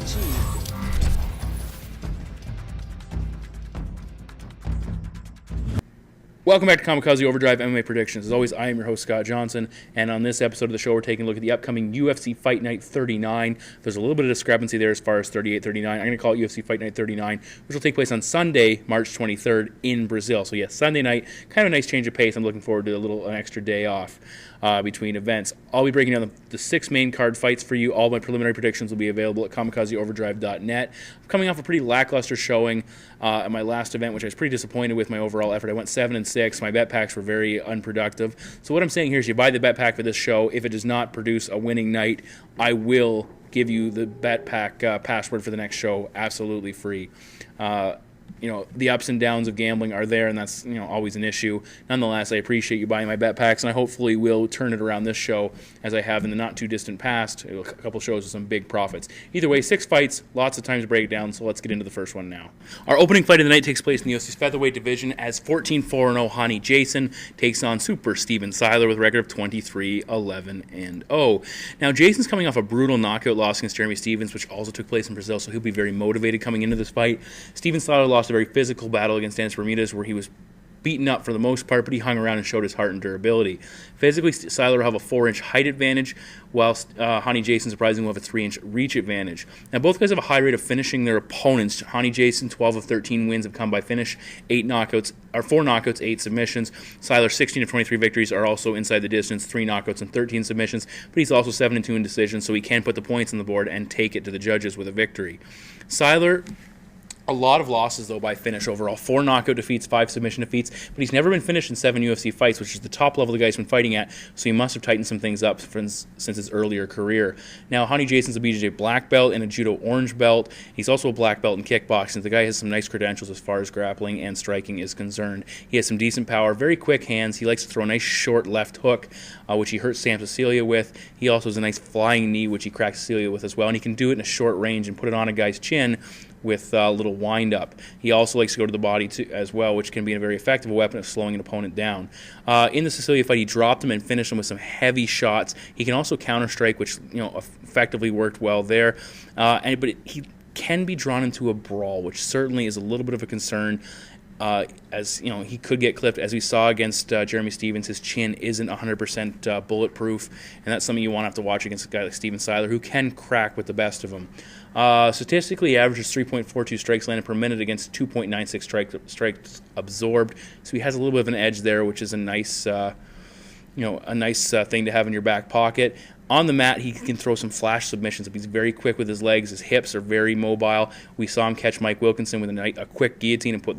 achieved. Welcome back to Kamikaze Overdrive MMA Predictions. As always, I am your host, Scott Johnson, and on this episode of the show, we're taking a look at the upcoming UFC Fight Night 39. There's a little bit of discrepancy there as far as 38, 39. I'm going to call it UFC Fight Night 39, which will take place on Sunday, March 23rd in Brazil. So, yes, Sunday night, kind of a nice change of pace. I'm looking forward to an extra day off between events. I'll be breaking down the 6 main card fights for you. All my preliminary predictions will be available at kamikazeoverdrive.net. I'm coming off a pretty lackluster showing at my last event, which I was pretty disappointed with my overall effort. I went 7-6. My bet packs were very unproductive. So what I'm saying here is you buy the bet pack for this show. If it does not produce a winning night, I will give you the bet pack password for the next show absolutely free. The ups and downs of gambling are there, and that's always an issue. Nonetheless, I appreciate you buying my bet packs, and I hopefully will turn it around this show as I have in the not-too-distant past, a couple shows with some big profits. Either way, 6 fights, lots of times to break down, so let's get into the first one now. Our opening fight of the night takes place in the UFC's featherweight division as 14-4-0 Hani Jason takes on Super Steven Siler with a record of 23-11-0. Now, Jason's coming off a brutal knockout loss against Jeremy Stephens, which also took place in Brazil, so he'll be very motivated coming into this fight. Steven Siler lost a very physical battle against Dennis Bermudez where he was beaten up for the most part, but he hung around and showed his heart and durability. Physically, Siler will have a 4-inch height advantage, whilst Hani Jason surprisingly will have a 3-inch reach advantage. Now, both guys have a high rate of finishing their opponents. Hani Jason, 12 of 13 wins have come by finish, 4 knockouts, 8 submissions. Siler, 16 of 23 victories are also inside the distance, 3 knockouts and 13 submissions, but he's also 7-2 in decisions, so he can put the points on the board and take it to the judges with a victory. Siler, a lot of losses, though, by finish overall. 4 knockout defeats, 5 submission defeats, but he's never been finished in 7 UFC fights, which is the top level the guy's been fighting at, so he must have tightened some things up since his earlier career. Now, Hani Jason's a BJJ black belt and a judo orange belt. He's also a black belt in kickboxing. The guy has some nice credentials as far as grappling and striking is concerned. He has some decent power, very quick hands. He likes to throw a nice short left hook, which he hurts Sam Cecilia with. He also has a nice flying knee, which he cracks Cecilia with as well, and he can do it in a short range and put it on a guy's chin with a little wind-up. He also likes to go to the body as well, which can be a very effective weapon of slowing an opponent down. In the Cecilia fight, he dropped him and finished him with some heavy shots. He can also counter-strike, which effectively worked well there. But he can be drawn into a brawl, which certainly is a little bit of a concern. As he could get clipped. As we saw against Jeremy Stephens, his chin isn't 100% bulletproof, and that's something you want to have to watch against a guy like Steven Siler, who can crack with the best of them. Statistically, he averages 3.42 strikes landed per minute against 2.96 strikes absorbed, so he has a little bit of an edge there, which is a nice thing to have in your back pocket. On the mat, he can throw some flash submissions. He's very quick with his legs. His hips are very mobile. We saw him catch Mike Wilkinson with a quick guillotine and put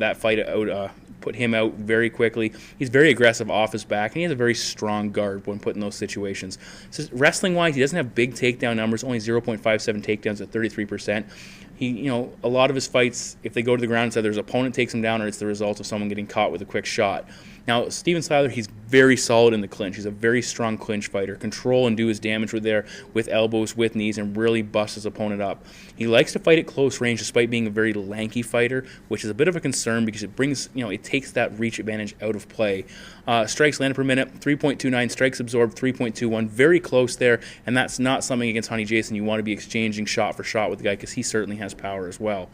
him out very quickly. He's very aggressive off his back, and he has a very strong guard when put in those situations. So wrestling-wise, he doesn't have big takedown numbers, only 0.57 takedowns at 33%. A lot of his fights, if they go to the ground, either his opponent takes him down or it's the result of someone getting caught with a quick shot. Now, Steven Siler, he's very solid in the clinch. He's a very strong clinch fighter. Control and do his damage with elbows, with knees, and really bust his opponent up. He likes to fight at close range despite being a very lanky fighter, which is a bit of a concern because it takes that reach advantage out of play. Strikes landed per minute, 3.29. Strikes absorbed, 3.21. Very close there, and that's not something against Hani Jason you want to be exchanging shot for shot with the guy because he certainly has power as well.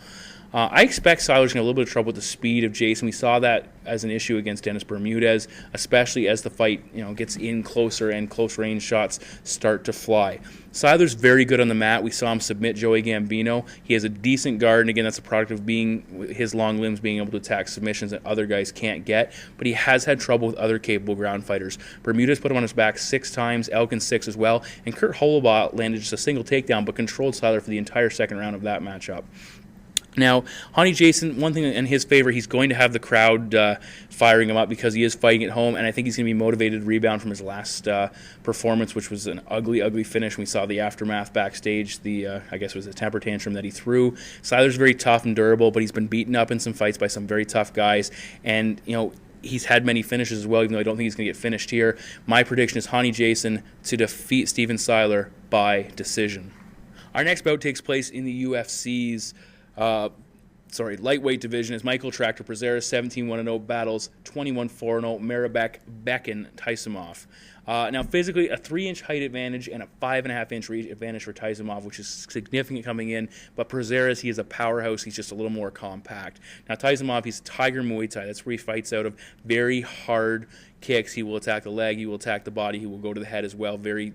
I expect Siler's going to have a little bit of trouble with the speed of Jason. We saw that as an issue against Dennis Bermudez, especially as the fight gets in closer and close range shots start to fly. Siler's very good on the mat. We saw him submit Joey Gambino. He has a decent guard, and again, that's a product of his long limbs being able to attack submissions that other guys can't get, but he has had trouble with other capable ground fighters. Bermudez put him on his back 6 times, Elkin 6 as well, and Kurt Holobaugh landed just a single takedown but controlled Siler for the entire second round of that matchup. Now, Hani Jason, one thing in his favor, he's going to have the crowd firing him up because he is fighting at home, and I think he's going to be motivated to rebound from his last performance, which was an ugly, ugly finish. We saw the aftermath backstage, I guess it was a temper tantrum that he threw. Siler's very tough and durable, but he's been beaten up in some fights by some very tough guys, and, he's had many finishes as well, even though I don't think he's going to get finished here. My prediction is Hani Jason to defeat Steven Siler by decision. Our next bout takes place in the UFC's lightweight division as Michael Tractor Prazeres 17-1-0 battles 21-4-0 Maribek Bekin Taisumov. Now, physically, a 3-inch height advantage and a 5.5-inch reach advantage for Taisumov, which is significant coming in. But Prazeres, he is a powerhouse. He's just a little more compact. Now, Taisumov, he's Tiger Muay Thai. That's where he fights out of. Very hard kicks. He will attack the leg. He will attack the body. He will go to the head as well. Very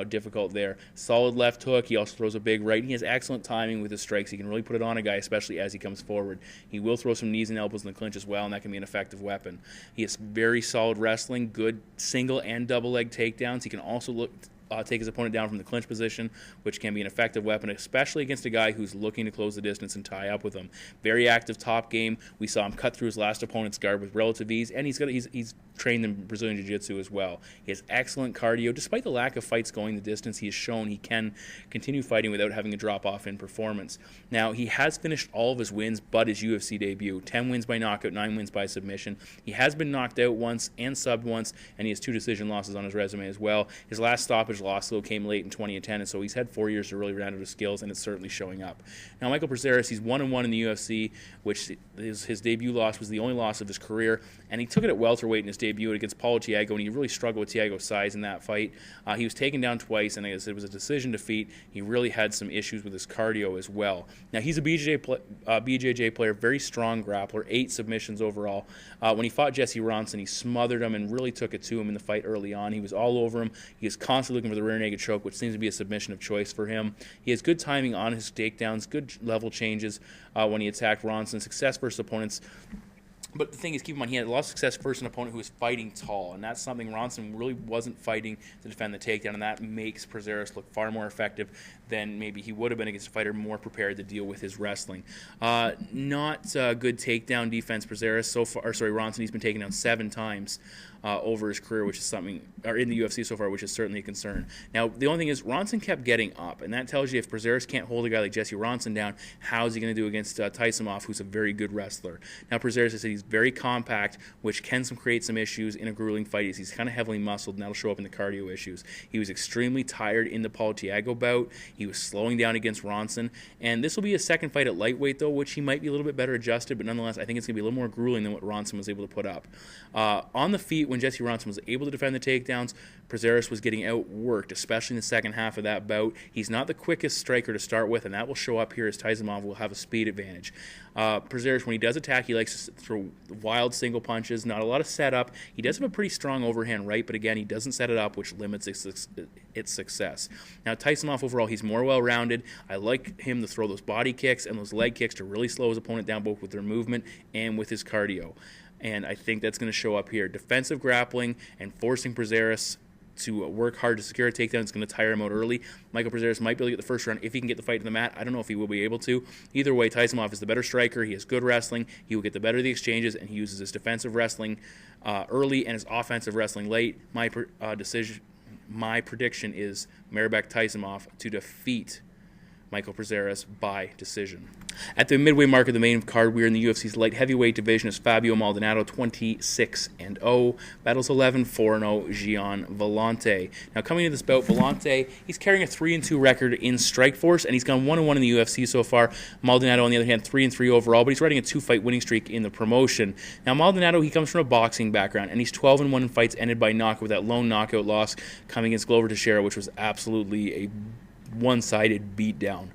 difficult there. Solid left hook. He also throws a big right. He has excellent timing with his strikes. He can really put it on a guy, especially as he comes forward. He will throw some knees and elbows in the clinch as well, and that can be an effective weapon. He has very solid wrestling, good single and double leg takedowns. He can also take his opponent down from the clinch position, which can be an effective weapon, especially against a guy who's looking to close the distance and tie up with him. Very active top game. We saw him cut through his last opponent's guard with relative ease, and he's trained in Brazilian Jiu-Jitsu as well. He has excellent cardio. Despite the lack of fights going the distance, he has shown he can continue fighting without having a drop-off in performance. Now, he has finished all of his wins but his UFC debut. 10 wins by knockout, 9 wins by submission. He has been knocked out once and subbed once, and he has 2 decision losses on his resume as well. His last stoppage loss, though, came late in 2010, and so he's had 4 years to really round out his skills, and it's certainly showing up. Now, Michael Prazeres, he's 1-1 in the UFC, which his debut loss was the only loss of his career, and he took it at welterweight in his debut against Paulo Thiago, and he really struggled with Thiago's size in that fight. He was taken down twice, and it was a decision defeat. He really had some issues with his cardio as well. Now, he's a BJJ player, very strong grappler, 8 submissions overall. When he fought Jesse Ronson, he smothered him and really took it to him in the fight early on. He was all over him. He was constantly looking for the rear naked choke, which seems to be a submission of choice for him. He has good timing on his takedowns, good level changes when he attacked Ronson, success versus opponents. But the thing is, keep in mind, he had a lot of success versus an opponent who was fighting tall, and that's something Ronson really wasn't fighting to defend the takedown, and that makes Prazeres look far more effective than maybe he would have been against a fighter more prepared to deal with his wrestling. Not good takedown defense, Prazeres. Ronson, he's been taken down 7 times over his career, which is something, or in the UFC so far, which is certainly a concern. Now, the only thing is, Ronson kept getting up, and that tells you if Prazeres can't hold a guy like Jesse Ronson down, how is he going to do against Taisumov, who's a very good wrestler? Now, Prazeres, I said, he's very compact, which can create some issues in a grueling fight. He's kind of heavily muscled, and that'll show up in the cardio issues. He was extremely tired in the Paulo Thiago bout. He was slowing down against Ronson, and this will be his second fight at lightweight, though, which he might be a little bit better adjusted, but nonetheless, I think it's going to be a little more grueling than what Ronson was able to put up. On the feet, when Jesse Ronson was able to defend the takedowns, Prazeres was getting outworked, especially in the second half of that bout. He's not the quickest striker to start with, and that will show up here as Taisumov will have a speed advantage. Prazeres, when he does attack, he likes to throw wild single punches, not a lot of setup. He does have a pretty strong overhand right, but again, he doesn't set it up, which limits its success. Now, Taisumov overall, he's more well-rounded. I like him to throw those body kicks and those leg kicks to really slow his opponent down, both with their movement and with his cardio. And I think that's going to show up here. Defensive grappling and forcing Prazeres to work hard to secure a takedown is going to tire him out early. Michael Prazeres might be able to get the first round if he can get the fight to the mat. I don't know if he will be able to. Either way, Taisumov is the better striker. He has good wrestling. He will get the better of the exchanges, and he uses his defensive wrestling early and his offensive wrestling late. My prediction is Mairbek Taisumov to defeat Michael Prazeres by decision. At the midway mark of the main card, we're in the UFC's light heavyweight division as Fabio Maldonado, 26-0, battles 11-4-0 Gian Villante. Now, coming into this bout, Villante, he's carrying a 3-2 record in Strikeforce, and he's gone 1-1 in the UFC so far. Maldonado, on the other hand, 3-3 overall, but he's riding a 2-fight winning streak in the promotion. Now, Maldonado, he comes from a boxing background, and he's 12-1 in fights ended by knockout, with that lone knockout loss coming against Glover Teixeira, which was absolutely a one-sided beatdown.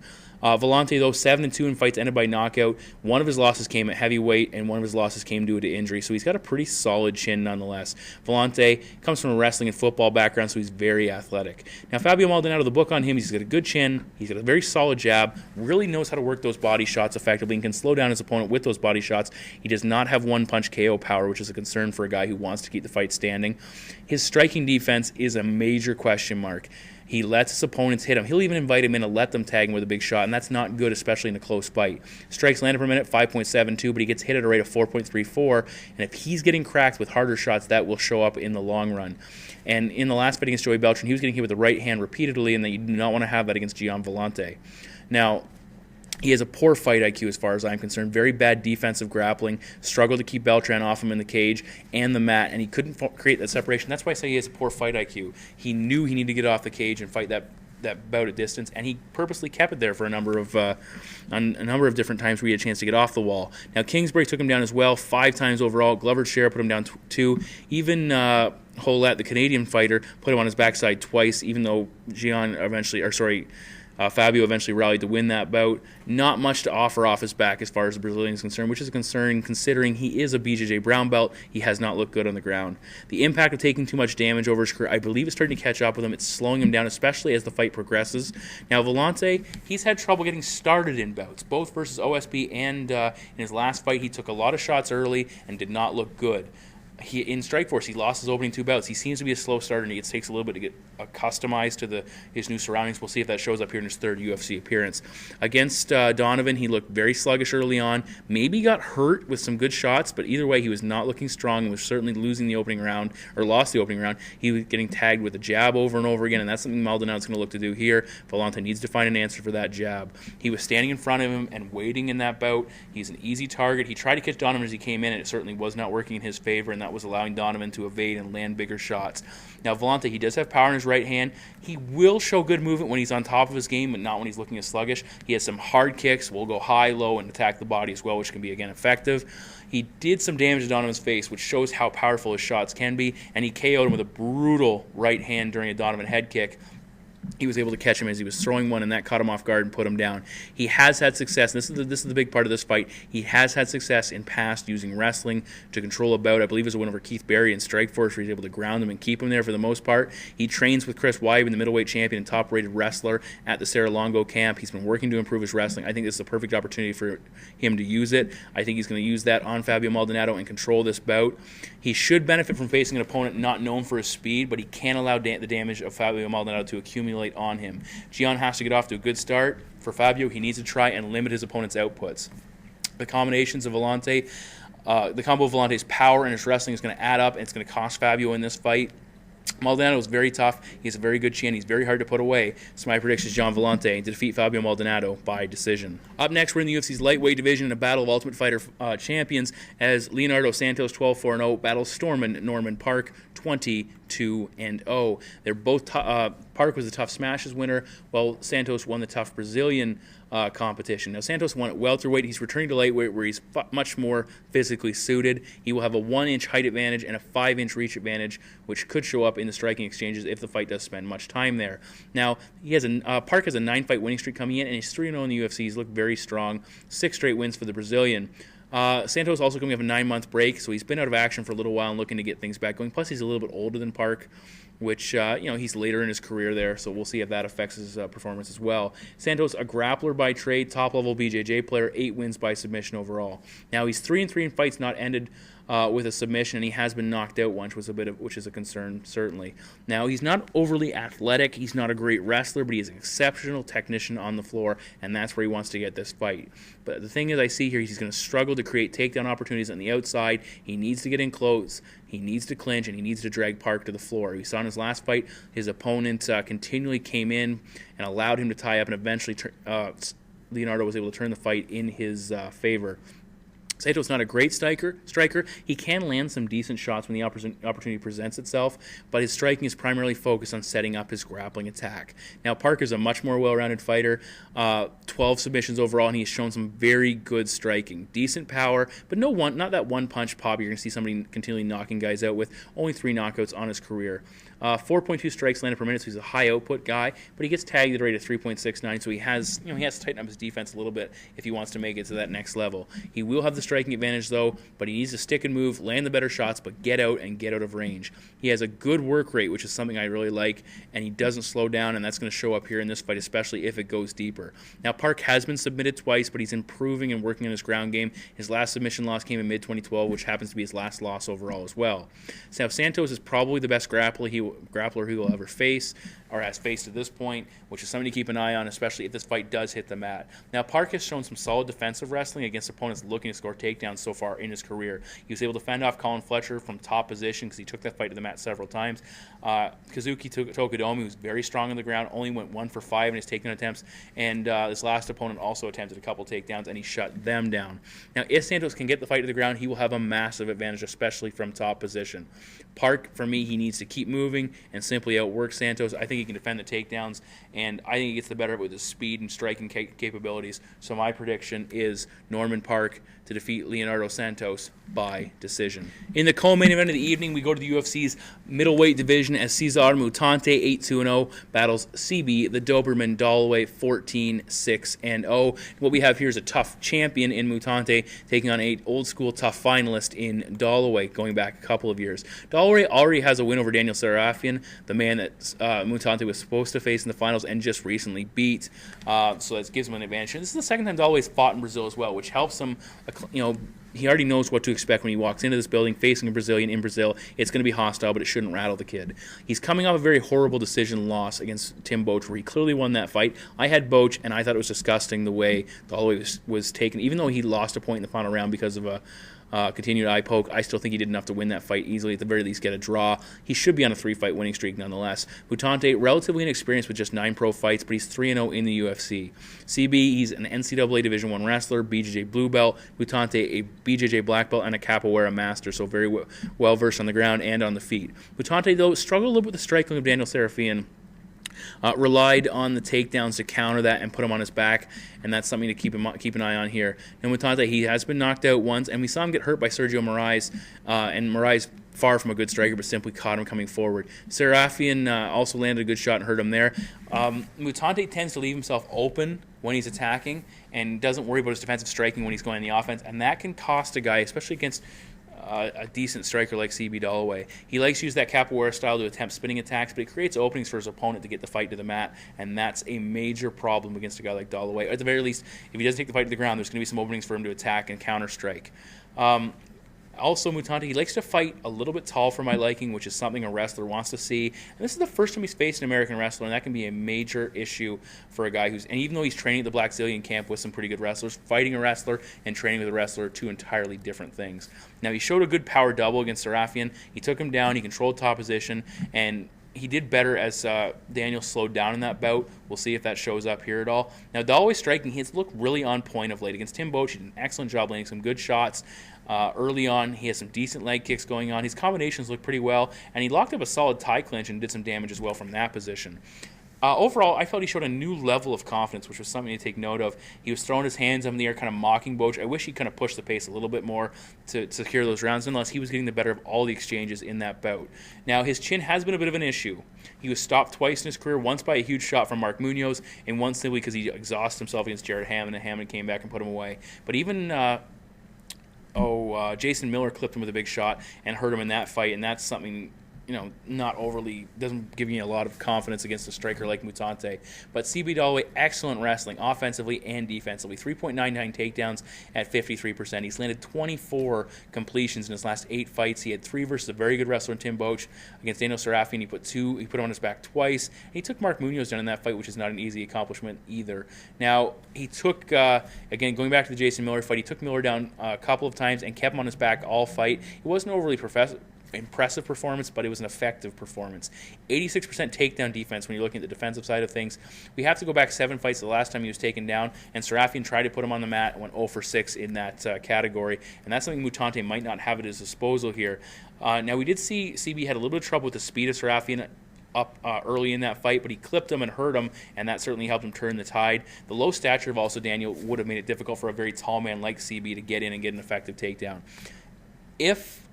Villante, though, 7-2 in fights ended by knockout. One of his losses came at heavyweight, and one of his losses came due to injury, so he's got a pretty solid chin nonetheless. Villante comes from a wrestling and football background, so he's very athletic. Now, Fabio Maldonado, the book on him, he's got a good chin, he's got a very solid jab, really knows how to work those body shots effectively, and can slow down his opponent with those body shots. He does not have one-punch KO power, which is a concern for a guy who wants to keep the fight standing. His striking defense is a major question mark. He lets his opponents hit him. He'll even invite him in to let them tag him with a big shot, and that's not good, especially in a close fight. Strikes landed per minute, 5.72, but he gets hit at a rate of 4.34, and if he's getting cracked with harder shots, that will show up in the long run. And in the last fight against Joey Beltran, he was getting hit with the right hand repeatedly, and that you do not want to have that against Gian Villante. Now, he has a poor fight IQ as far as I'm concerned. Very bad defensive grappling. Struggled to keep Beltran off him in the cage and the mat, and he couldn't create that separation. That's why I say he has a poor fight IQ. He knew he needed to get off the cage and fight that bout at distance, and he purposely kept it there for a number of different times where he had a chance to get off the wall. Now, Kingsbury took him down as well, 5 times overall. Glover Teixeira put him down 2. Even Hollett, the Canadian fighter, put him on his backside twice, even though Fabio eventually rallied to win that bout. Not much to offer off his back as far as the Brazilian is concerned, which is a concern considering he is a BJJ brown belt. He has not looked good on the ground. The impact of taking too much damage over his career, I believe, is starting to catch up with him. It's slowing him down, especially as the fight progresses. Now, Villante, he's had trouble getting started in bouts, both versus OSP and in his last fight. He took a lot of shots early and did not look good. In Strikeforce, he lost his opening 2 bouts. He seems to be a slow starter, and it takes a little bit to get accustomed to his new surroundings. We'll see if that shows up here in his 3rd UFC appearance. Against Donovan, he looked very sluggish early on. Maybe got hurt with some good shots, but either way, he was not looking strong and was certainly losing the opening round, or lost the opening round. He was getting tagged with a jab over and over again, and that's something Maldonado's going to look to do here. Villante needs to find an answer for that jab. He was standing in front of him and waiting in that bout. He's an easy target. He tried to catch Donovan as he came in, and it certainly was not working in his favor, and that was allowing Donovan to evade and land bigger shots. Now, Villante, he does have power in his right hand. He will show good movement when he's on top of his game, but not when he's looking as sluggish. He has some hard kicks, will go high, low, and attack the body as well, which can be, again, effective. He did some damage to Donovan's face, which shows how powerful his shots can be, and he KO'd him with a brutal right hand during a Donovan head kick. He was able to catch him as he was throwing one, and that caught him off guard and put him down. He has had success, and this is the big part of this fight. He has had success in past using wrestling to control a bout. I believe it was a win over Keith Berry in Strikeforce, where he's able to ground him and keep him there for the most part. He trains with Chris Wybe, the middleweight champion and top-rated wrestler at the Serra Longo camp. He's been working to improve his wrestling. I think this is a perfect opportunity for him to use it. I think he's going to use that on Fabio Maldonado and control this bout. He should benefit from facing an opponent not known for his speed, but he can't allow the damage of Fabio Maldonado to accumulate on him. Gian has to get off to a good start. For Fabio, he needs to try and limit his opponent's outputs. The combinations of Villante, the combo of Villante's power and his wrestling is going to add up, and it's going to cost Fabio in this fight. Maldonado is very tough. He has a very good chin. He's very hard to put away. So my prediction is Gian Villante to defeat Fabio Maldonado by decision. Up next, we're in the UFC's lightweight division in a battle of Ultimate Fighter champions as Leonardo Santos 12-4-0 battles Norman Park 22-0. They're both Park was the Tough Smashes winner, while Santos won the Tough Brazilian competition. Now, Santos won at welterweight. He's returning to lightweight, where he's much more physically suited. He will have a 1-inch height advantage and a 5-inch reach advantage, which could show up in the striking exchanges if the fight does spend much time there. Now, Park has a 9-fight winning streak coming in, and he's 3-0 in the UFC. He's looked very strong. 6 straight wins for the Brazilian. Santos also coming off a 9-month break, so he's been out of action for a little while and looking to get things back going. Plus, he's a little bit older than Park, which, he's later in his career there, so we'll see if that affects his performance as well. Santos, a grappler by trade, top-level BJJ player, 8 wins by submission overall. Now, he's 3-3 in fights not ended with a submission, and he has been knocked out once, which is a concern, certainly. Now, he's not overly athletic. He's not a great wrestler, but he's an exceptional technician on the floor, and that's where he wants to get this fight. But the thing is, I see here, he's going to struggle to create takedown opportunities on the outside. He needs to get in close. He needs to clinch, and he needs to drag Park to the floor. We saw in his last fight, his opponent continually came in and allowed him to tie up, and eventually Leonardo was able to turn the fight in his favor. Santos not a great striker. He can land some decent shots when the opportunity presents itself, but his striking is primarily focused on setting up his grappling attack. Now, Park is a much more well-rounded fighter, 12 submissions overall, and he's shown some very good striking. Decent power, but not that one-punch pop you're going to see somebody continually knocking guys out with. Only 3 knockouts on his career. 4.2 strikes landed per minute, so he's a high-output guy, but he gets tagged at a rate of 3.69, so he has to tighten up his defense a little bit if he wants to make it to that next level. He will have the striking advantage, though, but he needs to stick and move, land the better shots, but get out of range. He has a good work rate, which is something I really like, and he doesn't slow down, and that's going to show up here in this fight, especially if it goes deeper. Now, Park has been submitted twice, but he's improving and working on his ground game. His last submission loss came in mid-2012, which happens to be his last loss overall as well. Now, Santos is probably the best grappler he will ever face, or has faced at this point, which is something to keep an eye on, especially if this fight does hit the mat. Now, Park has shown some solid defensive wrestling against opponents looking to score takedowns so far in his career. He was able to fend off Colin Fletcher from top position because he took that fight to the mat several times. Kazuki Tokudomi, who's very strong on the ground, only went 1 for 5 in his takedown attempts, and his last opponent also attempted a couple takedowns, and he shut them down. Now, if Santos can get the fight to the ground, he will have a massive advantage, especially from top position. Park, for me, he needs to keep moving. moving and simply outwork Santos. I think he can defend the takedowns, and I think he gets the better of it with his speed and striking capabilities. So my prediction is Norman Park to defeat Leonardo Santos by decision. In the co-main event of the evening, we go to the UFC's middleweight division as Cesar Mutante, 8-2-0, battles CB, the Doberman Dollaway, 14-6-0. What we have here is a tough champion in Mutante taking on an old-school tough finalist in Dollaway, going back a couple of years. Dollaway already has a win over Daniel Serafian, the man that Mutante was supposed to face in the finals and just recently beat. So that gives him an advantage. And this is the second time Dollaway's fought in Brazil as well, which helps him. He already knows what to expect when he walks into this building facing a Brazilian in Brazil. It's going to be hostile, but it shouldn't rattle the kid. He's coming off a very horrible decision loss against Tim Boetsch, where he clearly won that fight. I had Boetsch, and I thought it was disgusting the way Dollaway was taken. Even though he lost a point in the final round because of a continued eye poke, I still think he did enough to win that fight easily, at the very least get a draw. He should be on a 3-fight winning streak nonetheless. Mutante, relatively inexperienced with just 9 pro fights, but he's 3-0 in the UFC. CB, he's an NCAA Division I wrestler, BJJ blue belt. Mutante, a BJJ black belt and a capoeira master, so very well versed on the ground and on the feet. Mutante, though, struggled a little with the striking of Daniel Serafian. Relied on the takedowns to counter that and put him on his back, and that's something to keep an eye on here. And Mutante, he has been knocked out once, and we saw him get hurt by Sergio Moraes, and Moraes far from a good striker, but simply caught him coming forward. Serafian also landed a good shot and hurt him there. Mutante tends to leave himself open when he's attacking and doesn't worry about his defensive striking when he's going on the offense, and that can cost a guy, especially against a decent striker like CB Dollaway. He likes to use that capoeira style to attempt spinning attacks, but it creates openings for his opponent to get the fight to the mat, and that's a major problem against a guy like Dollaway. At the very least, if he doesn't take the fight to the ground, there's going to be some openings for him to attack and counter-strike. Also, Mutante, he likes to fight a little bit tall for my liking, which is something a wrestler wants to see. And this is the first time he's faced an American wrestler, and that can be a major issue for a guy and even though he's training at the Black Zillion camp with some pretty good wrestlers, fighting a wrestler and training with a wrestler are two entirely different things. Now, he showed a good power double against Serafian. He took him down, he controlled top position, and he did better as Daniel slowed down in that bout. We'll see if that shows up here at all. Now, Dollaway's striking, he's looked really on point of late. Against Tim Boetsch, he did an excellent job landing some good shots. Early on, he has some decent leg kicks going on. His combinations look pretty well, and he locked up a solid tie clinch and did some damage as well from that position. Overall, I felt he showed a new level of confidence, which was something to take note of. He was throwing his hands up in the air, kind of mocking Boetsch. I wish he kind of pushed the pace a little bit more to secure those rounds. Nonetheless, he was getting the better of all the exchanges in that bout. Now, his chin has been a bit of an issue. He was stopped twice in his career, once by a huge shot from Mark Munoz, and once simply because he exhausted himself against Jared Hammond, and Hammond came back and put him away. But even Jason Miller clipped him with a big shot and hurt him in that fight, and that's something not overly, doesn't give you a lot of confidence against a striker like Mutante. But CB Dollaway, excellent wrestling, offensively and defensively. 3.99 takedowns at 53%. He's landed 24 completions in his last 8 fights. He had 3 versus a very good wrestler in Tim Boetsch. Against Daniel Serafian, he put him on his back twice. He took Mark Munoz down in that fight, which is not an easy accomplishment either. Now, he took, again, going back to the Jason Miller fight, he took Miller down a couple of times and kept him on his back all fight. It wasn't overly impressive performance, but it was an effective performance. 86% takedown defense when you're looking at the defensive side of things. We have to go back 7 fights the last time he was taken down, and Serafian tried to put him on the mat and went 0 for 6 in that category, and that's something Mutante might not have at his disposal here. Now, we did see CB had a little bit of trouble with the speed of Serafian up early in that fight, but he clipped him and hurt him, and that certainly helped him turn the tide. The low stature of also Daniel would have made it difficult for a very tall man like CB to get in and get an effective takedown. If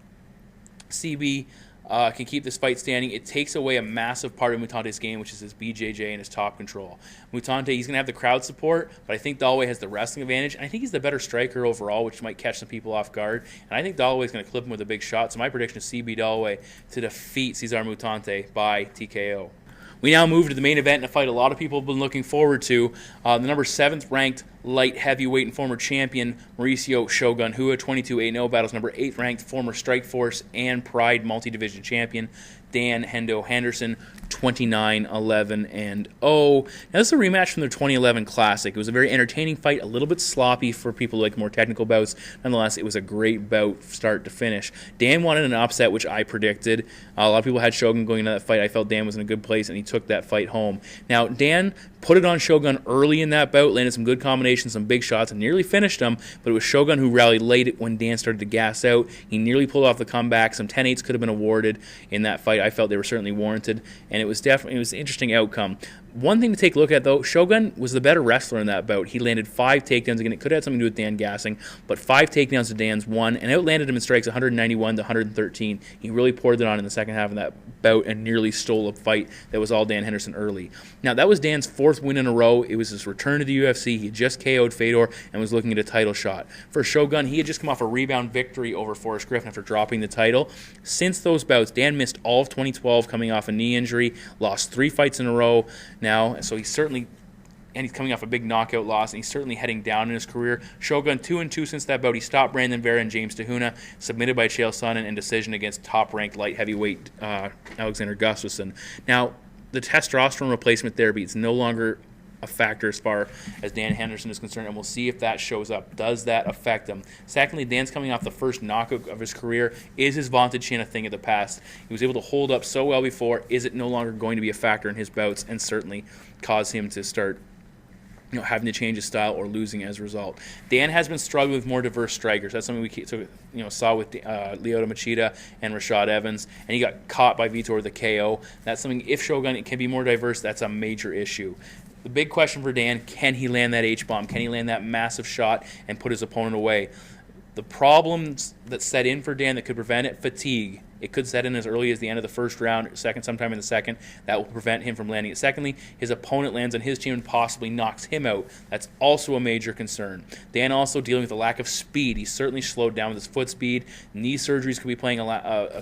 CB can keep this fight standing, it takes away a massive part of Mutante's game, which is his BJJ and his top control. Mutante, he's going to have the crowd support, but I think Dollaway has the wrestling advantage, and I think he's the better striker overall, which might catch some people off guard. And I think Dollaway's going to clip him with a big shot, so my prediction is CB Dollaway to defeat Cesar Mutante by TKO. We now move to the main event, and a fight a lot of people have been looking forward to. The number 7th ranked light heavyweight and former champion Mauricio Shogun Hua, 22-8-0, battles number 8th ranked former Strikeforce and Pride multi-division champion Dan Hendo Henderson, 29-11-0. Now, this is a rematch from their 2011 Classic. It was a very entertaining fight, a little bit sloppy for people who like more technical bouts. Nonetheless, it was a great bout start to finish. Dan wanted an upset, which I predicted. A lot of people had Shogun going into that fight. I felt Dan was in a good place, and he took that fight home. Now, Dan put it on Shogun early in that bout, landed some good combinations, some big shots, and nearly finished him, but it was Shogun who rallied late when Dan started to gas out. He nearly pulled off the comeback. Some 10-8s could have been awarded in that fight. I felt they were certainly warranted, and it was an interesting outcome. One thing to take a look at, though, Shogun was the better wrestler in that bout. He landed 5 takedowns. Again, it could have had something to do with Dan gassing, but 5 takedowns to Dan's 1, and outlanded him in strikes 191 to 113. He really poured it on in the second half of that bout and nearly stole a fight that was all Dan Henderson early. Now, that was Dan's 4th win in a row. It was his return to the UFC. He had just KO'd Fedor and was looking at a title shot. For Shogun, he had just come off a rebound victory over Forrest Griffin after dropping the title. Since those bouts, Dan missed all of 2012 coming off a knee injury, lost 3 fights in a row now, so he's certainly, and he's coming off a big knockout loss, and he's certainly heading down in his career. Shogun 2-2 since that bout. He stopped Brandon Vera and James Tahuna, submitted by Chael Sonnen, and decision against top-ranked light heavyweight Alexander Gustafsson. Now, the testosterone replacement therapy is no longer a factor as far as Dan Henderson is concerned, and we'll see if that shows up. Does that affect him? Secondly, Dan's coming off the first knockout of his career. Is his vaunted chin a thing of the past? He was able to hold up so well before. Is it no longer going to be a factor in his bouts and certainly cause him to start having to change his style or losing as a result? Dan has been struggling with more diverse strikers. That's something we saw with Lyoto Machida and Rashad Evans, and he got caught by Vitor with the KO. That's something, if Shogun can be more diverse, that's a major issue. The big question for Dan, can he land that H-bomb? Can he land that massive shot and put his opponent away? The problems that set in for Dan that could prevent it, fatigue. It could set in as early as the end of the first round, sometime in the second. That will prevent him from landing it. Secondly, his opponent lands on his chin and possibly knocks him out. That's also a major concern. Dan also dealing with a lack of speed. He's certainly slowed down with his foot speed. Knee surgeries could be playing a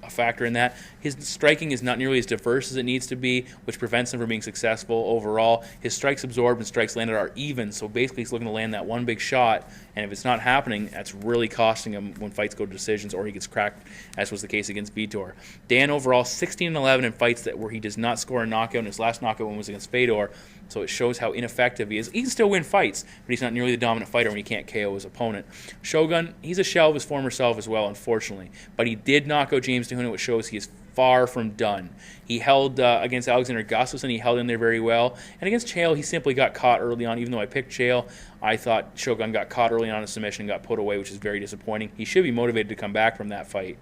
factor in that. His striking is not nearly as diverse as it needs to be, which prevents him from being successful overall. His strikes absorbed and strikes landed are even, so basically he's looking to land that one big shot, and if it's not happening, that's really costing him when fights go to decisions or he gets cracked, as was the case against Vitor. Dan overall 16-11 in fights where he does not score a knockout, and his last knockout one was against Fedor, so it shows how ineffective he is. He can still win fights, but he's not nearly the dominant fighter when he can't KO his opponent. Shogun, he's a shell of his former self as well, unfortunately, but he did knock out James Tahuna, which shows he is far from done. He held against Alexander Gustafsson, he held in there very well. And against Chael, he simply got caught early on. Even though I picked Chael, I thought Shogun got caught early on in a submission and got put away, which is very disappointing. He should be motivated to come back from that fight.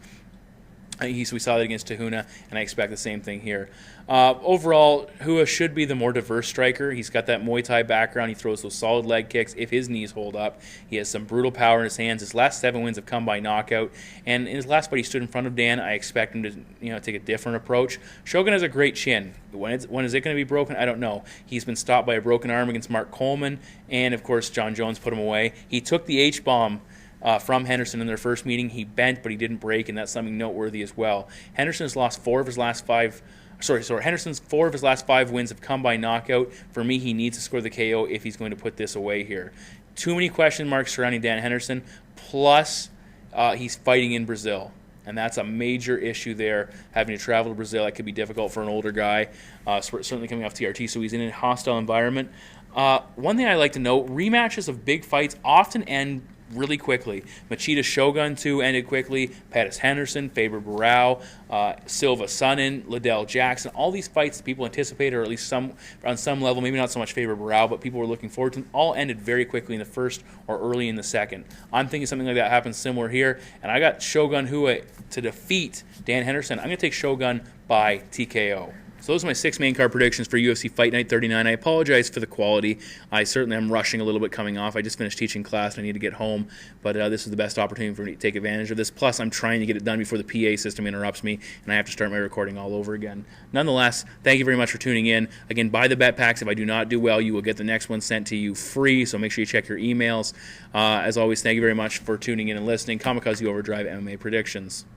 We saw that against Tahuna, and I expect the same thing here. Overall, Hua should be the more diverse striker. He's got that Muay Thai background. He throws those solid leg kicks if his knees hold up. He has some brutal power in his hands. His last 7 wins have come by knockout. And in his last fight, he stood in front of Dan. I expect him to take a different approach. Shogun has a great chin. When is it going to be broken? I don't know. He's been stopped by a broken arm against Mark Coleman, and, of course, John Jones put him away. He took the H-bomb from Henderson in their first meeting. He bent, but he didn't break, and that's something noteworthy as well. Henderson's 4 of his last 5 wins have come by knockout. For me, he needs to score the KO if he's going to put this away here. Too many question marks surrounding Dan Henderson, plus he's fighting in Brazil. And that's a major issue there, having to travel to Brazil. That could be difficult for an older guy, certainly coming off TRT, so he's in a hostile environment. One thing I like to note, rematches of big fights often end really quickly. Machida Shogun 2 ended quickly. Pettis Henderson, Faber Barao, Silva Sonnen, Liddell Jackson. All these fights that people anticipated, or at least on some level, maybe not so much Faber Barao, but people were looking forward to, all ended very quickly in the first or early in the second. I'm thinking something like that happens similar here, and I got Shogun Hua to defeat Dan Henderson. I'm going to take Shogun by TKO. So those are my 6 main card predictions for UFC Fight Night 39. I apologize for the quality. I certainly am rushing a little bit coming off. I just finished teaching class and I need to get home, but this is the best opportunity for me to take advantage of this. Plus, I'm trying to get it done before the PA system interrupts me and I have to start my recording all over again. Nonetheless, thank you very much for tuning in. Again, buy the bet packs. If I do not do well, you will get the next one sent to you free, so make sure you check your emails. As always, thank you very much for tuning in and listening. Kamikaze Overdrive MMA Predictions.